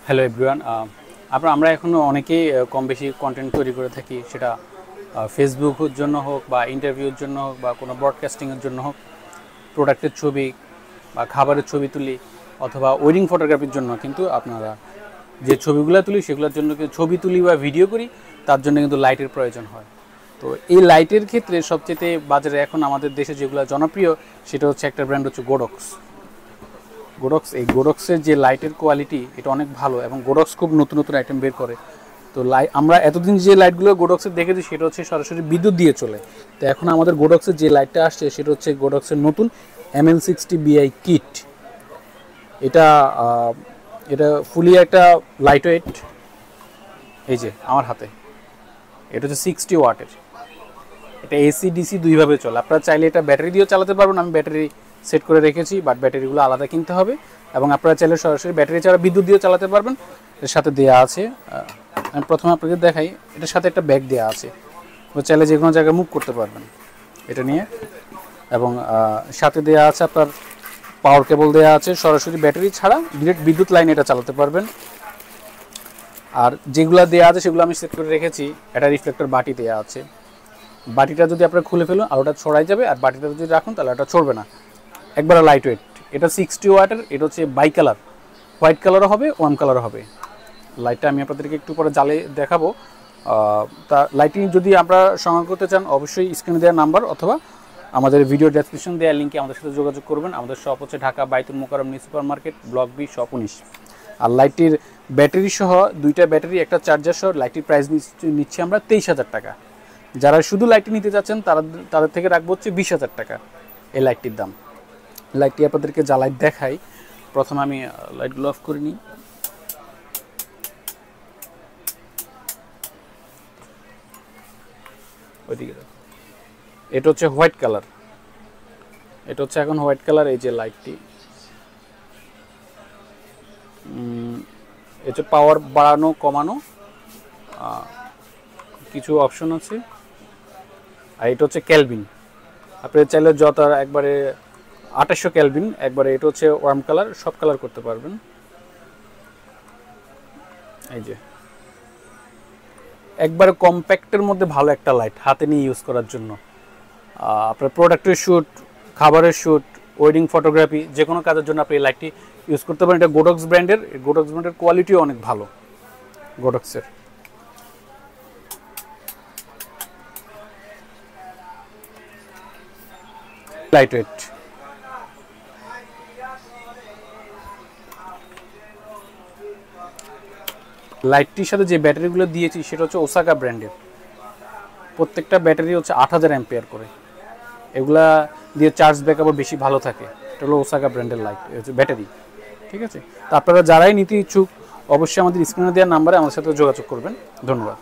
Hello everyone, আমরা এখনও অনেকেই কম বেশি কন্টেন্ট তৈরি করে থাকি, সেটা ফেসবুকের জন্য হোক বা ইন্টারভিউর জন্য হোক বা কোনো ব্রডকাস্টিংয়ের জন্য হোক, প্রোডাক্টের ছবি বা খাবারের ছবি তুলি অথবা ওয়েডিং ফটোগ্রাফির জন্য। কিন্তু আপনারা যে ছবিগুলো তুলি সেগুলোর জন্য ছবি তুলি বা ভিডিও করি, তার জন্য কিন্তু লাইটের প্রয়োজন হয়। তো এই লাইটের ক্ষেত্রে সবচেয়ে বাজারে এখন আমাদের দেশে যেগুলো জনপ্রিয় সেটা হচ্ছে একটা ব্র্যান্ড হচ্ছে গোডক্স। এই গোডক্সের যে লাইটের কোয়ালিটি এটা অনেক ভালো এবং গোডক্স খুব নতুন নতুন আইটেম বের করে। তো আমরা এতদিন যে লাইটগুলো গোডক্সের দেখেছি সেটা হচ্ছে সরাসরি বিদ্যুৎ দিয়ে চলে। তো এখন আমাদের গোডক্সের যে লাইটটা আসছে সেটা হচ্ছে গোডক্সের নতুন ML60BI কিট। এটা ফুলি একটা লাইট ওয়েট। এই যে আমার হাতে এটা হচ্ছে 60 ওয়াটের। এটা AC DC দুইভাবে চলে। আপনারা চাইলে এটা ব্যাটারি দিয়েও চালাতে পারবেন, আমি ব্যাটারি সেট করে রেখেছি, বাট ব্যাটারিগুলো আলাদা কিনতে হবে। এবং আপনারা চাইলে সরাসরি ব্যাটারি ছাড়া বিদ্যুৎ দিয়েও চালাতে পারবেন। এর সাথে দেওয়া আছে, আমি প্রথমে আপনাকে দেখাই, এটার সাথে একটা ব্যাগ দেওয়া আছে, চাইলে যে কোনো জায়গায় মুভ করতে পারবেন এটা নিয়ে। এবং সাথে দেওয়া আছে আপনার পাওয়ার কেবল দেওয়া আছে, সরাসরি ব্যাটারি ছাড়া ডিরেক্ট বিদ্যুৎ লাইনে এটা চালাতে পারবেন। আর যেগুলো দেওয়া আছে সেগুলো আমি সেট করে রেখেছি। একটা রিফ্লেক্টর বাটি দেওয়া আছে, বাটিটা যদি আপনারা খুলে ফেলুন আর ওটা ছড়াই যাবে, আর বাটিটা যদি রাখুন তাহলে ওটা ছড়বে না, একবারে লাইট ওয়েট। এটা 60 ওয়াটের, এটা হচ্ছে বাই কালার, হোয়াইট কালারও হবে, ওয়ার্ম কালারও হবে। লাইটটা আমি আপনাদেরকে একটু পরে জ্বালে দেখাবো। তা লাইটিং যদি আপনারা সংগ্রহ করতে চান অবশ্যই স্ক্রিনে দেওয়া নাম্বার অথবা আমাদের ভিডিও ডেসক্রিপশন দেওয়া লিঙ্কে আমাদের সাথে যোগাযোগ করবেন। আমাদের শপ হচ্ছে Dhaka Baitul Mukarram new super market, block B, shop 19। আর লাইটটির ব্যাটারি সহ, দুইটা ব্যাটারি একটা চার্জার সহ লাইটটির প্রাইস নিচ্ছি আমরা 23,000 টাকা। যারা শুধু লাইটটি নিতে চাচ্ছেন তাদের থেকে রাখবো হচ্ছে 20,000 টাকা এই লাইটটির দাম। লাইটটি আপনাদেরকে জ্বালাই দেখাই। প্রথমে আমি লাইটগুলো অফ করে নিই। ওইদিকে এটা হচ্ছে হোয়াইট কালার, এটা হচ্ছে এখন হোয়াইট কালার। এই যে লাইটটি, এটা পাওয়ার বাড়ানো কমানো কিছু অপশন আছে। আর এটা হচ্ছে ক্যালভিন, আপনি চাইলে যত একবারে 2800 ক্যালভিন একবারে। এটা হচ্ছে ওয়ার্ম কালার, সব কালার করতে পারবেন। এই যে একবারে কম্প্যাক্টের মধ্যে ভালো একটা লাইট, হাতে নিয়ে ইউজ করার জন্য। আপনার প্রোডাক্টের শ্যুট, খাবারের শ্যুট, ওয়েডিং ফটোগ্রাফি, যে কোনো কাজের জন্য আপনি এই লাইটটি ইউজ করতে পারেন। এটা গোডক্স ব্র্যান্ডের, গোডক্স ব্র্যান্ডের কোয়ালিটিও অনেক ভালো। গোডক্সের লাইট ওয়েট। লাইটটির সাথে যে ব্যাটারিগুলো দিয়েছি সেটা হচ্ছে ওসাকা ব্র্যান্ডের। প্রত্যেকটা ব্যাটারি হচ্ছে 8000 অ্যাম্পিয়ার করে। এগুলা দিয়ে চার্জ ব্যাকআপও বেশি ভালো থাকে। এটা হলো ওসাকা ব্র্যান্ডের লাইট ব্যাটারি। ঠিক আছে, তো আপনারা যারাই নিতে ইচ্ছুক অবশ্যই আমাদের স্ক্রিনে দেওয়ার নাম্বারে আমার সাথে যোগাযোগ করবেন। ধন্যবাদ।